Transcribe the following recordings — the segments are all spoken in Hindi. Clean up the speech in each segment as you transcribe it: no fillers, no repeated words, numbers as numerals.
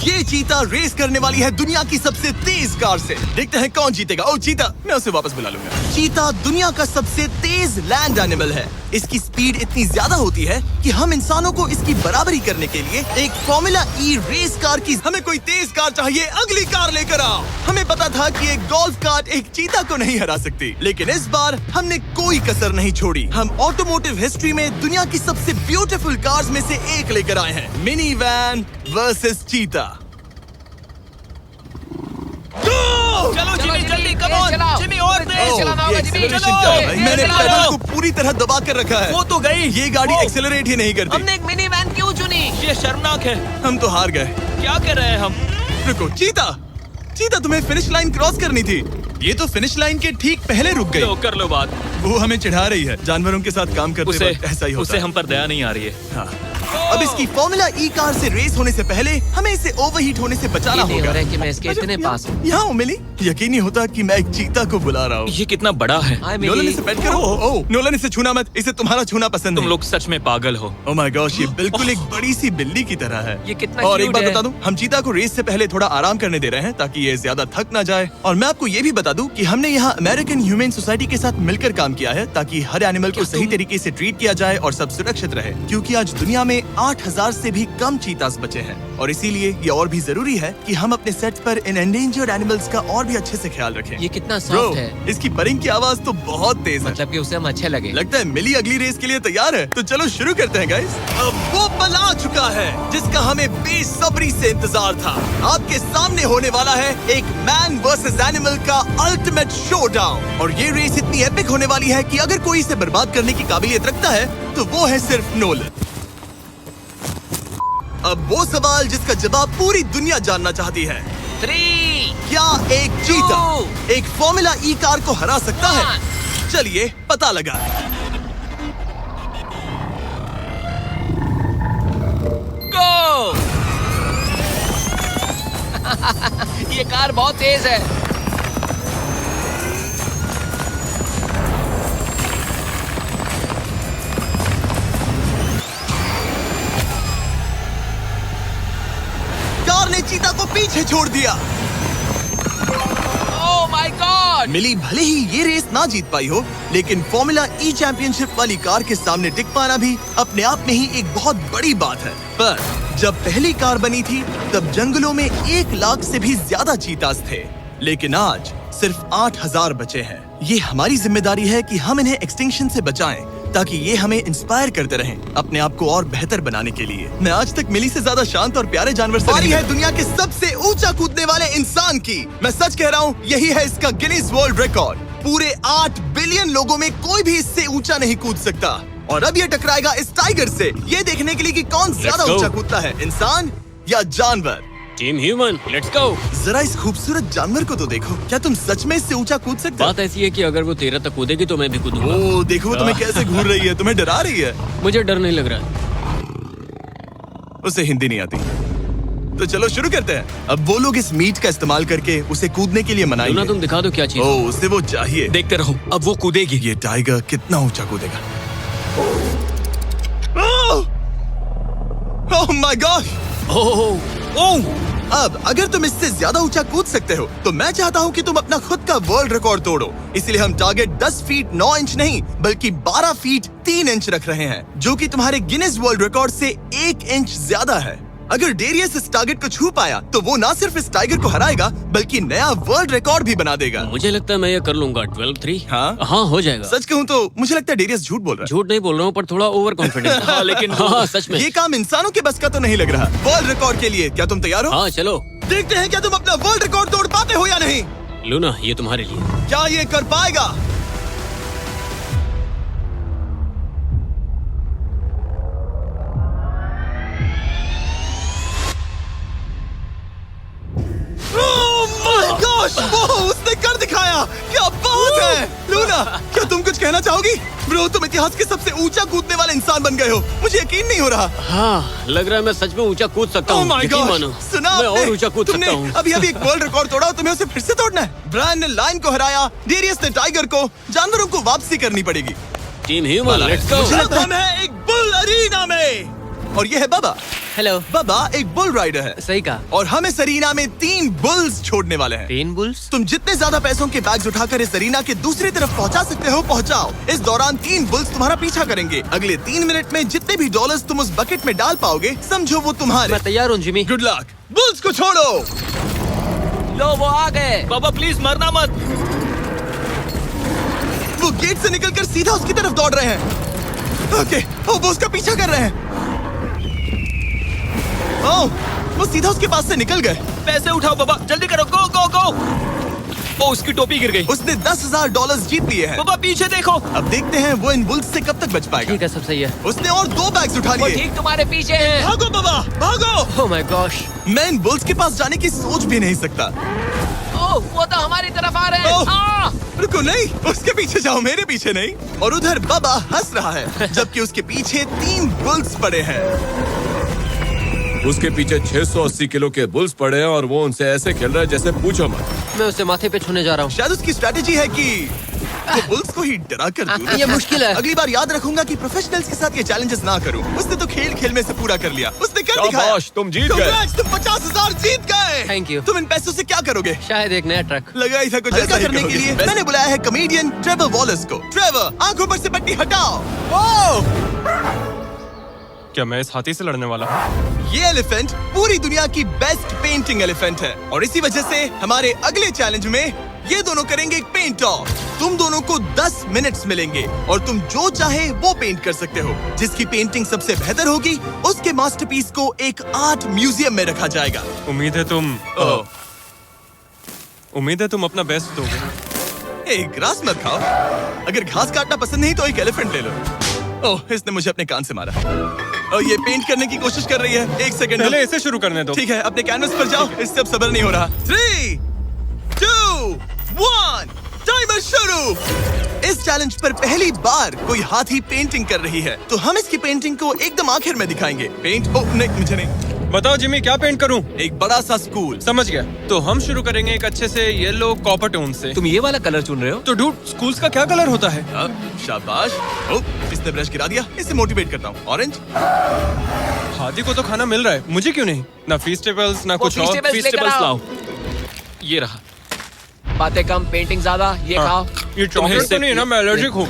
ये चीता रेस करने वाली है दुनिया की सबसे तेज कार से। देखते हैं कौन जीतेगा। ओ चीता, मैं उसे वापस बुला लूंगा। चीता दुनिया का सबसे तेज लैंड एनिमल है। इसकी स्पीड इतनी ज्यादा होती है कि हम इंसानों को इसकी बराबरी करने के लिए एक फॉर्मूला ई रेस कार की हमें कोई तेज कार चाहिए, अगली कार लेकर आओ। हमें पता था कि एक गोल्फ कार्ट एक चीता को नहीं हरा सकती, लेकिन इस बार हमने कोई कसर नहीं छोड़ी। हम ऑटोमोटिव हिस्ट्री में दुनिया की सबसे ब्यूटीफुल कार्स में से एक लेकर आए हैं, मिनी वैन वर्सेस चीता। चलो जिमी, जल्दी कम ऑन जिमी, और तेज चलाना होगा जिमी, चलो। मैंने पेडल को पूरी तरह दबा कर रखा है। वो तो गई। ये गाड़ी एक्सेलरेट ही नहीं करती। हमने एक मिनी वैन क्यों चुनी? ये शर्मनाक है। हम तो हार गए। क्या कर रहे हैं हम? रुको चीता, चीता तुम्हें फिनिश लाइन क्रॉस करनी थी। ये तो फिनिश लाइन के ठीक पहले रुक गई। तो कर लो बात। वो हमें चिढ़ा रही है। जानवरों के साथ काम करते वक्त ऐसा ही होता उसे है। हम पर दया नहीं आ रही है। हाँ। अब इसकी फॉर्मूला ई कार से रेस होने से पहले हमें इसे ओवरहीट होने से बचाना ये नहीं होगा। हो रहा है कि मैं इसके इतने पास हूँ। यहाँ हूँ मिली। यकीन नहीं होता कि मैं एक चीता को बुला रहा हूँ। ये कितना बड़ा है। हाय नोलन मिली। इसे पेट करो। ओह नोलन इसे छूना मत, इसे तुम्हारा छूना पसंद तुम नहीं। लोग सच में पागल हो। ओह माय गॉश, ये बिल्कुल एक बड़ी सी बिल्ली की तरह है। ये कितना और एक cute बात है। बता दूं, हम चीता को रेस से पहले थोड़ा आराम करने दे रहे हैं ताकि ये ज्यादा थक ना जाए। और मैं आपको ये भी बता दूं कि हमने यहाँ अमेरिकन ह्यूमन सोसाइटी के साथ मिलकर काम किया है ताकि हर एनिमल को सही तरीके से ट्रीट किया जाए और सब सुरक्षित रहे, क्योंकि आज दुनिया में 8000 से भी कम चीतास बचे हैं। और इसीलिए ये और भी जरूरी है कि हम अपने सेट्स पर इन एंडेंजर्ड एनिमल्स का और भी अच्छे से ख्याल रखें। ये कितना ब्रो, सॉफ्ट है। इसकी परिंग की आवाज तो बहुत तेज है। मतलब कि उसे हम अच्छे लगे। लगता है मिली अगली रेस के लिए तैयार है, तो चलो शुरू करते हैं गाइस। अब वो पल आ चुका है जिसका हमें बेसब्री से इंतजार था। आपके सामने होने वाला है एक मैन वर्सेस एनिमल का अल्टीमेट शोडाउन। और ये रेस इतनी एपिक होने वाली है कि अगर कोई इसे बर्बाद करने की काबिलियत रखता है तो वो है सिर्फ नोलन। अब वो सवाल जिसका जवाब पूरी दुनिया जानना चाहती है, 3 क्या एक चीता एक फॉर्मूला ई कार को हरा सकता है? 1 चलिए पता लगा। गो। ये कार बहुत तेज है। कार ने चीता को पीछे छोड़ दिया। Oh my God. मिली भले ही ये रेस ना जीत पाई हो, लेकिन फॉर्मूला ई चैंपियनशिप वाली कार के सामने टिक पाना भी अपने आप में ही एक बहुत बड़ी बात है। पर जब पहली कार बनी थी तब जंगलों में 1 लाख से भी ज्यादा चीतास थे, लेकिन आज सिर्फ 8000 बचे हैं। ये हमारी जिम्मेदारी है कि हम इन्हें एक्सटिंक्शन से बचाएं ताकि ये हमें इंस्पायर करते रहें अपने आप को और बेहतर बनाने के लिए। मैं आज तक मिली से ज्यादा शांत और प्यारे जानवर से नहीं है दुनिया के सबसे ऊंचा कूदने वाले इंसान की। मैं सच कह रहा हूँ, यही है इसका गिनीज वर्ल्ड रिकॉर्ड। पूरे 8 बिलियन लोगों में कोई भी इससे ऊंचा नहीं कूद सकता। और अब ये टकराएगा इस टाइगर से, ये देखने के लिए कि कौन ज्यादा go. ऊंचा कूदता है, इंसान या जानवर। Team human, let's go. जरा इस खूबसूरत जानवर को तो देखो। क्या तुम सच में इससे ऊंचा कूद सकते हो? बात ऐसी है कि अगर वो 13 तक कूदेगी तो मैं भी कूदूंगा। ओ देखो वो तुम्हें कैसे घूर रही है, तुम्हें डरा रही है। मुझे डर नहीं लग रहा है। उसे हिंदी नहीं आती, तो चलो शुरू करते हैं। अब वो लोग इस मीट का इस्तेमाल करके उसे कूदने के लिए लूना, मनाएंगे। तुम दिखा दो क्या चीज। ओ उसे वो चाहिए। देखते रहो, अब वो कूदेगी। ये टाइगर कितना ऊंचा कूदेगा। Oh my God. ओह, अब अगर तुम इससे ज्यादा ऊंचा कूद सकते हो तो मैं चाहता हूँ कि तुम अपना खुद का वर्ल्ड रिकॉर्ड तोड़ो। इसलिए हम टारगेट 10 फीट 9 इंच नहीं बल्कि 12 फीट 3 इंच रख रहे हैं, जो कि तुम्हारे गिनीज वर्ल्ड रिकॉर्ड से 1 इंच ज्यादा है। अगर डेरियस इस टारगेट को छू पाया तो वो ना सिर्फ इस टाइगर को हराएगा बल्कि नया वर्ल्ड रिकॉर्ड भी बना देगा। मुझे लगता है मैं ये कर लूंगा। 12-3। हाँ? हो जाएगा। सच कहूँ तो मुझे लगता है डेरियस झूठ बोल रहा झूठ नहीं बोल रहा हूँ, पर थोड़ा ओवर कॉन्फिडेंस। हाँ, लेकिन हाँ सच है। में। ये काम इंसानों के बस का तो नहीं लग रहा। वर्ल्ड रिकॉर्ड के लिए क्या तुम तैयार हो? हाँ चलो। देखते हैं क्या तुम अपना वर्ल्ड रिकॉर्ड तोड़ पाते हो या नहीं। लूना, ये तुम्हारे लिए। क्या ये कर पाएगा? Oh my gosh! वो उसने कर दिखाया। क्या बात है लूना, क्या तुम कुछ कहना चाहोगी? ब्रो तुम इतिहास के सबसे ऊंचा कूदने वाले इंसान बन गए हो। मुझे यकीन नहीं हो रहा। हाँ लग रहा है मैं सच में ऊंचा कूद सकता Oh हूँ। my यकीन gosh! मानो, सुना मैं आपने? और ऊंचा कूद तुमने सकता हूँ। अभी एक वर्ल्ड रिकॉर्ड तोड़ा और तुम्हें उसे फिर से तोड़ना है। ब्रायन ने लायन को हराया, डेरियस ने टाइगर को। जानवरों को वापसी करनी पड़ेगी। Team human, let's go. मुझे लगता है हम हैं एक बुल अरीना में। और ये है बाबा। हेलो। बाबा एक बुल राइडर है सही कहा। और हम इस अरीना में 3 बुल्स छोड़ने वाले हैं। 3 बुल्स? तुम जितने ज्यादा पैसों के बैग्स उठाकर इस अरीना के दूसरी तरफ पहुंचा सकते हो पहुंचाओ। इस दौरान 3 बुल्स तुम्हारा पीछा करेंगे। अगले 3 मिनट में जितने भी डॉलर्स तुम उस बकेट में डाल पाओगे समझो वो तुम्हारे। मैं तैयार हूँ जिमी। Good luck. बुल्स को छोड़ो। लो वो आ गए। बाबा प्लीज मरना मत। वो गेट से निकलकर सीधा उसकी तरफ दौड़ रहे हैं। ओके, वो उसका पीछा कर रहे हैं। ओह, वो सीधा उसके पास से निकल गए। पैसे उठाओ बाबा, जल्दी करो। गो गो गो। ओ, उसकी टोपी गिर गई। उसने $10,000 जीत लिए हैं। बाबा पीछे देखो। अब देखते हैं वो इन बुल्स से कब तक बच पाएगा। ठीक है, सब सही है। उसने और 2 बैग्स उठा वो लिए। ठीक तुम्हारे पीछे है। भागो बाबा, भागो। Oh my gosh. मैं इन बुल्स के पास जाने की सोच भी नहीं सकता। ओह, वो तो हमारी तरफ आ रहे ओह। हैं। रुको, नहीं, उसके पीछे जाओ, मेरे पीछे नहीं। और उधर बाबा हंस रहा है जबकि उसके पीछे 3 बुल्स पड़े हैं। उसके पीछे 680 किलो के बुल्स पड़े हैं और वो उनसे ऐसे खेल रहा है जैसे पूछो मत। मैं उसे माथे पे छूने जा रहा हूँ। शायद उसकी स्ट्रेटेजी है कि वो बुल्स को ही डरा कर दूं। ये मुश्किल है। अगली बार याद रखूंगा कि प्रोफेशनल्स के साथ ये चैलेंजेस ना करूं। उसने तो खेल खेल में से पूरा कर लिया। उसने कर दिखाया। शाबाश, तुम जीत गए। Congrats, तुम 50,000 जीत गए। Thank you। तुम इन पैसों से क्या करोगे? शायद एक नया ट्रक। लगा ही था कुछ ऐसा करने के लिए मैंने बुलाया है कॉमेडियन ट्रेवर वॉलेस को। ट्रेवर, आंखों पर से पट्टी हटाओ। ओह! क्या मैं इस हाथी से लड़ने वाला हूँ? ये एलिफेंट पूरी दुनिया की बेस्ट पेंटिंग एलिफेंट है और इसी वजह से हमारे अगले चैलेंज में ये दोनों करेंगे एक पेंट ऑफ। तुम दोनों को 10 मिनट्स मिलेंगे और तुम जो चाहे वो पेंट कर सकते हो। जिसकी पेंटिंग सबसे बेहतर होगी उसके मास्टरपीस को एक आर्ट म्यूजियम में रखा जाएगा। उम्मीद है तुम अपना बेस्ट दोगे। एक ग्रास मत खाओ। अगर घास काटना पसंद नहीं तो एक एलिफेंट ले लो। ओह, इसने मुझे अपने कान से मारा। और ये पेंट करने की कोशिश कर रही है। 1 सेकंड। पहले इसे शुरू करने दो। ठीक है, अपने कैनवस पर जाओ। इससे अब सब्र नहीं हो रहा। 3, 2, 1, टाइमर शुरू। इस चैलेंज पर पहली बार कोई हाथी पेंटिंग कर रही है तो हम इसकी पेंटिंग को एकदम आखिर में दिखाएंगे। पेंट ओह नहीं, मुझे नहीं। बताओ जिमी, क्या पेंट करूं? एक बड़ा सा स्कूल। समझ गया। तो हम शुरू करेंगे एक अच्छे से येलो कॉपर टोन से। तुम ये वाला कलर चुन रहे हो? तो डूड, स्कूल्स का क्या कलर होता है? शाबाश। ओह, इसने ब्रश गिरा दिया। इसे मोटिवेट करता हूँ। ऑरेंज। हाथी को तो खाना मिल रहा है, मुझे क्यों नहीं? ना फीस्टेबल्स ना वो कुछ और। feastables लेकर आओ। लाओ। ये रहा। बातें कम, पेंटिंग ज्यादा। ये खाओ। ये चॉकलेट तो नहीं ना, मैं एलर्जिक हूँ।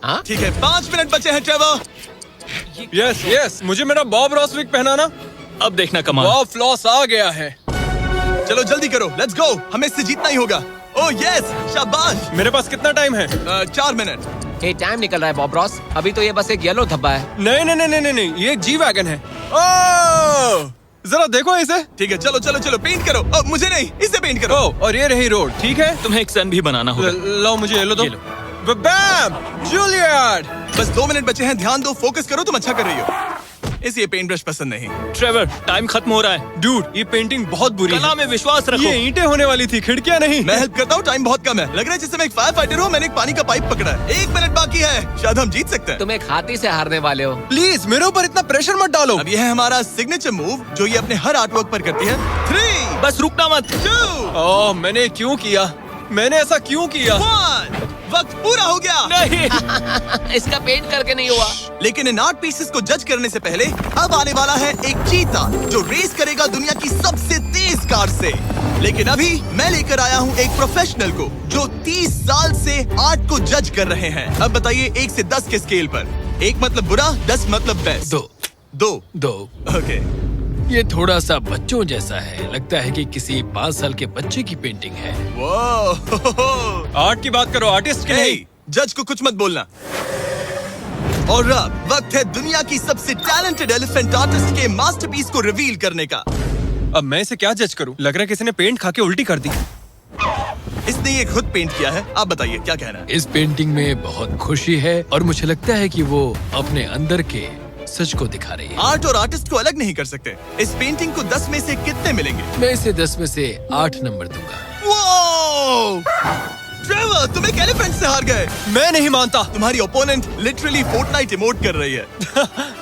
हाँ? ठीक है, 5 मिनट बचे हैं ट्रेवर। यस यस, मुझे मेरा बॉब रॉस विग पहनाना। अब देखना कमाल। वाह, फ्लॉस आ गया है। चलो जल्दी करो, लेट्स गो। हमें इससे जीतना ही होगा। ओह यस, शाबाश। मेरे पास कितना टाइम है? 4 मिनट। ये टाइम निकल रहा है बॉब रॉस। अभी तो ये बस एक येलो धब्बा है। नहीं नहीं नहीं नहीं नहीं, ये एक जी वैगन है। ओह, जरा देखो इसे। ठीक है, चलो चलो चलो, पेंट करो। अब मुझे नहीं, इसे पेंट करो। ओह, और ये रही रोड, ठीक है। तुम्हें एक सन भी बनाना होगा। लाओ मुझे येलो दो। ये लो। बैम, जूलियट। बस 2 मिनट बचे हैं, ध्यान दो, फोकस करो। तुम अच्छा कर रही हो। इसे ये पेंट ब्रश पसंद नहीं। ट्रेवर, टाइम खत्म हो रहा है। डूड, ये पेंटिंग बहुत बुरी कला है। में विश्वास रखो। ये ईंटें होने वाली थी, खिड़कियां नहीं। मैं हेल्प करता हूँ, टाइम बहुत कम है। लग रहा है जैसे मैं एक फायर फाइटर हूँ। मैंने एक पानी का पाइप पकड़ा है। 1 मिनट बाकी है, शायद हम जीत सकते हैं। तुम एक हाथी से हारने वाले हो। प्लीज मेरे ऊपर इतना प्रेशर मत डालो। अब ये है हमारा सिग्नेचर मूव जो ये अपने हर आर्टवर्क पर करती है। 3, बस रुकना मत। 2, ओह, मैंने क्यों किया? मैंने ऐसा क्यों किया? 1। वक्त पूरा हो गया। नहीं। इसका पेंट करके नहीं हुआ। लेकिन इन आर्ट पीसेस को जज करने से पहले अब आने वाला है एक चीता जो रेस करेगा दुनिया की सबसे तेज कार से। लेकिन अभी मैं लेकर आया हूँ एक प्रोफेशनल को जो 30 साल से आर्ट को जज कर रहे हैं। अब बताइए 1 से 10 के स्केल पर। 1 मतलब बुरा, 10 मतलब बेस्ट। 2। ओके। ये थोड़ा सा बच्चों जैसा है। लगता है कि किसी 5 साल के बच्चे की पेंटिंग है। वो आर्ट की बात करो, आर्टिस्ट की नहीं। जज को कुछ मत बोलना। और अब वक्त है दुनिया की सबसे टैलेंटेड एलिफेंट आर्टिस्ट के मास्टरपीस को रिवील करने का। अब मैं इसे क्या जज करूं? लग रहा है किसी ने पेंट खा के उल्टी कर दी। इसने ये खुद पेंट किया है। आप बताइए क्या कहना है? इस पेंटिंग में बहुत खुशी है और मुझे लगता है कि वो अपने अंदर के सच को दिखा रही है। आर्ट और आर्टिस्ट को अलग नहीं कर सकते। इस पेंटिंग को 10 में से कितने मिलेंगे? मैं इसे 10 में से 8 नंबर दूंगा। वो ट्रेवर, तुम एक एलिफेंट से हार गए। मैं नहीं मानता। तुम्हारी ओपोनेंट लिटरली फोर्टनाइट इमोट कर रही है।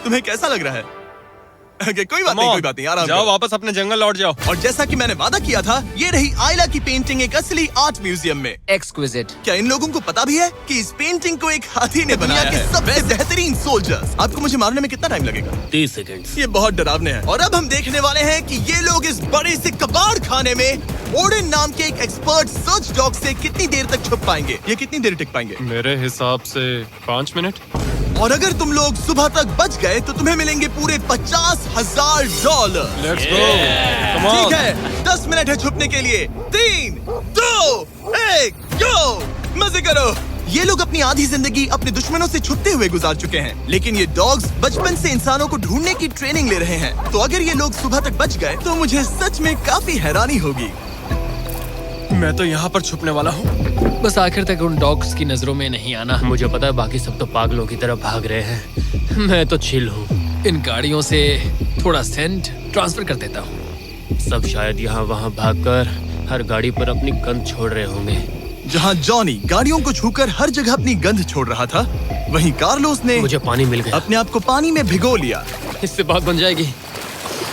तुम्हें कैसा लग रहा है? कोई बात नहीं, कोई बात नहीं, आराम जाओ करो। वापस अपने जंगल लौट जाओ। और जैसा कि मैंने वादा किया था, ये रही आयला की पेंटिंग एक असली आर्ट म्यूजियम में। एक्सक्विजिट। क्या इन लोगों को पता भी है कि इस पेंटिंग को एक हाथी ने बनाया है? सबसे बेहतरीन सोल्जर्स। आपको मुझे मारने में कितना टाइम लगेगा? 30 सेकंड। ये बहुत डरावने है। और अब हम देखने वाले हैं कि ये लोग इस बड़े से कबाड़ खाने में ओडिन नाम के एक एक्सपर्ट सर्च डॉग से कितनी देर तक छुप पाएंगे। ये कितनी देर टिक पाएंगे? मेरे हिसाब से 5 मिनट। और अगर तुम लोग सुबह तक बच गए तो तुम्हें मिलेंगे पूरे $50,000। Let's go, come on. ठीक है, 10 मिनट है छुपने के लिए। 3, 2, 1, गो! मजे करो। ये लोग अपनी आधी जिंदगी अपने दुश्मनों से छुपते हुए गुजार चुके हैं, लेकिन ये डॉग्स बचपन से इंसानों को ढूंढने की ट्रेनिंग ले रहे हैं। तो अगर ये लोग सुबह तक बच गए तो मुझे सच में काफी हैरानी होगी। मैं तो यहाँ पर छुपने वाला हूँ। बस आखिर तक उन डॉग्स की नजरों में नहीं आना। मुझे पता है बाकी सब तो पागलों की तरह भाग रहे हैं, मैं तो चिल हूँ। इन गाड़ियों से थोड़ा सेंट ट्रांसफर कर देता हूँ। सब शायद यहाँ वहाँ भागकर हर गाड़ी पर अपनी गंध छोड़ रहे होंगे। जहाँ जॉनी गाड़ियों को छूकर हर जगह अपनी गंध छोड़ रहा था, वहीं कार्लोस ने मुझे पानी मिल गया। अपने आप को पानी में भिगो लिया। इससे बात बन जाएगी।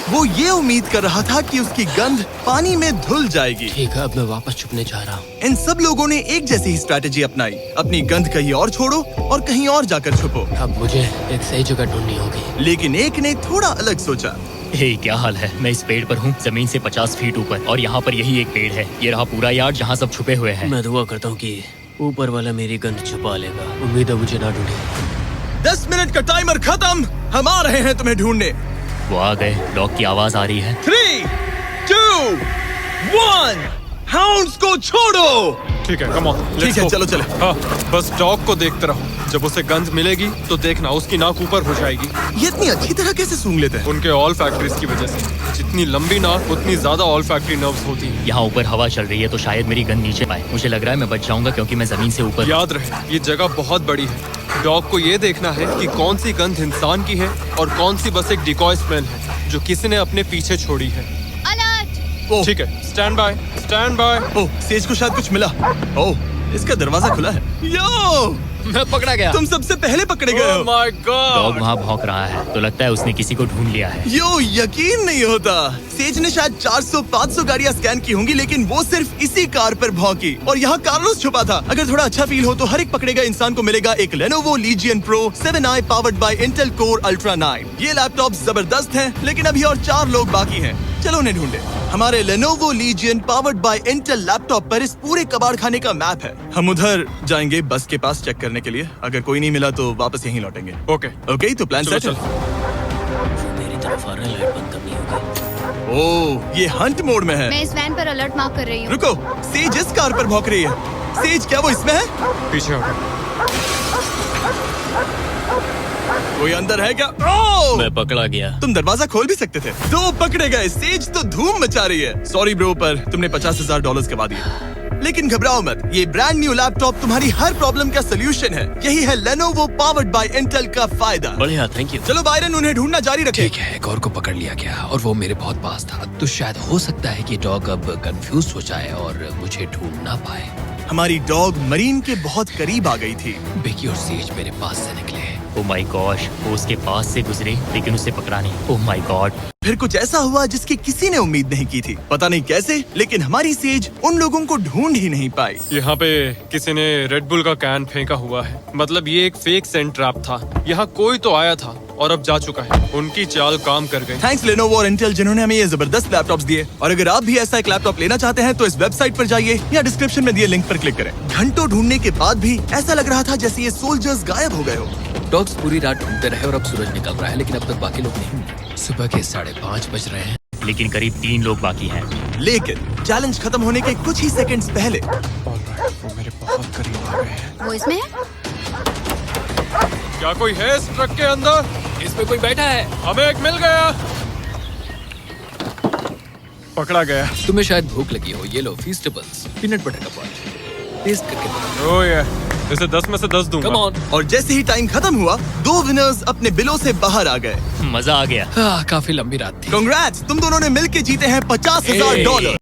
वो ये उम्मीद कर रहा था कि उसकी गंध पानी में धुल जाएगी। ठीक है, अब मैं वापस छुपने जा रहा हूँ। इन सब लोगों ने एक जैसी ही स्ट्रैटेजी अपनाई। अपनी गंध कहीं और छोड़ो और कहीं और जाकर छुपो। अब मुझे एक सही जगह ढूंढनी होगी। लेकिन एक ने थोड़ा अलग सोचा। हे क्या हाल है। मैं इस पेड़ पर हूँ, जमीन से 50 फीट ऊपर, और यहाँ पर यही एक पेड़ है। ये रहा पूरा यार्ड जहाँ सब छुपे हुए हैं। मैं दुआ करता हूँ कि ऊपर वाला मेरी गंध छुपा लेगा। उम्मीद है मुझे ना ढूंढे। 10 मिनट का टाइमर खत्म। हम आ रहे हैं तुम्हें ढूंढने। वो आ गए। डॉग की आवाज आ रही है। 3, 2, 1, हाउंड्स को छोड़ो। ठीक है, कम ऑन। ठीक है, चलो चले। हाँ, बस डॉग को देखते रहो। जब उसे गंध मिलेगी तो देखना उसकी नाक ऊपर हो जाएगी। ये इतनी अच्छी तरह कैसे सूंघ लेते हैं? उनके ऑल फैक्ट्रीज की वजह से। जितनी लंबी नाक उतनी ज्यादा ऑल फैक्ट्री नर्व्स होती हैं। यहाँ ऊपर हवा चल रही है तो शायद मेरी गंध नीचे पाए। मुझे लग रहा है मैं बच जाऊंगा क्योंकि मैं जमीन से ऊपर। याद रहे, ये जगह बहुत बड़ी है। डॉग को ये देखना है कि कौन सी गंध इंसान की है और कौन सी बस एक डिकॉय स्मेल है जो किसी ने अपने पीछे छोड़ी है। ओह, ठीक है, stand by, stand by. Oh, says को शायद कुछ मिला। ओह, इसका दरवाजा खुला है। यो, मैं पकड़ा गया। तुम सबसे पहले पकड़े गए ओह हो। My dog God. वहाँ भौंक रहा है तो लगता है उसने किसी को ढूंढ लिया है। यो, यकीन नहीं होता। सेज ने शायद 400-500 गाड़ियां स्कैन की होंगी, लेकिन वो सिर्फ इसी कार पर भौंकी। और यहाँ कार्लोस छुपा था। अगर थोड़ा अच्छा फील हो तो हर एक पकड़े गए इंसान को मिलेगा एक Lenovo Legion Pro 7i powered by Intel Core Ultra 9। ये लैपटॉप जबरदस्त हैं, लेकिन अभी और 4 लोग बाकी हैं। चलो उन्हें ढूंढे। हमारे Lenovo Legion powered by Intel laptop पर इस पूरे कबाड़ खाने का मैप है। हम उधर जाएंगे बस के पास चेक करने के लिए। अगर कोई नहीं मिला तो वापस यहीं लौटेंगे। ओके, ओके, तो प्लान चलो सेट है। जो मेरी तरफ आ रहा है, लाइट बंद करनी होगी। ओह, ये हंट मोड में है। मैं इस वैन पर अलर्ट मार्क कर रही हूँ। रुको, सेज इस कार पर भौंक रही है। सेज, क्या वो इसमें है? पीछे हटो। कोई अंदर है क्या? ओह! मैं पकड़ा गया। तुम दरवाजा खोल भी सकते थे। 2 पकड़े गए। सेज तो धूम मचा रही है। सॉरी ब्रो, पर तुमने $50,000 कमा दिए। लेकिन घबराओ मत, ये ब्रांड न्यू लैपटॉप तुम्हारी हर प्रॉब्लम का सोल्यूशन है। यही है Lenovo पावर्ड बाय Intel का फायदा। बढ़िया, थैंक यू। चलो बायरन, उन्हें ढूंढना जारी रखें। ठीक है, एक और को पकड़ लिया गया और वो मेरे बहुत पास था। तो शायद हो सकता है कि डॉग अब कंफ्यूज हो जाए और मुझे ढूंढ ना पाए। हमारी डॉग मरीन के बहुत करीब आ गई थी। बिकी और सेज मेरे पास से निकले। ओह माय गॉश, वो उसके पास से गुजरे लेकिन उसे पकड़ा नहीं। Oh my God. फिर कुछ ऐसा हुआ जिसकी किसी ने उम्मीद नहीं की थी। पता नहीं कैसे, लेकिन हमारी सेज उन लोगों को ढूंढ ही नहीं पाई। यहाँ पे किसी ने रेड बुल का कैन फेंका हुआ है। मतलब ये एक फेक सेंट ट्रैप था। यहाँ कोई तो आया था और अब जा चुका है। उनकी चाल काम कर गई। थैंक्स Lenovo और Intel जिन्होंने हमें ये जबरदस्त लैपटॉप्स दिए। और अगर आप भी ऐसा एक लैपटॉप लेना चाहते हैं तो इस वेबसाइट पर जाइए या डिस्क्रिप्शन में दिए लिंक पर क्लिक करें। घंटों ढूंढने के बाद भी ऐसा लग रहा था जैसे ये सोल्जर्स गायब हो गए हो। डॉग्स पूरी रात ढूंढते रहे और अब सूरज निकल रहा है, लेकिन अब तक बाकी लोग नहीं मिले। सुबह के 5:30 बज रहे हैं। लेकिन करीब 3 लोग बाकी हैं। लेकिन चैलेंज खत्म होने के कुछ ही सेकंड्स पहले ऑलराइट, वो मेरे बहुत करीब आ गए हैं। वो इसमें है? क्या कोई है इस ट्रक के अंदर? इसमें कोई बैठा है। हमें एक मिल गया। पकड़ा गया। तुम्हें शायद भूख लगी हो। ये लो फीस्टेबल्स, पीनट बटर का पॉट। टेस्ट करके बताओ। ओह ये, इसे 10 में से 10 दूंगा। Come on. और जैसे ही टाइम खत्म हुआ, 2 विनर्स अपने बिलों से बाहर आ गए। मजा आ गया। काफी लंबी रात थी। कांग्रेट्स, तुम दोनों ने मिलके जीते हैं $50,000।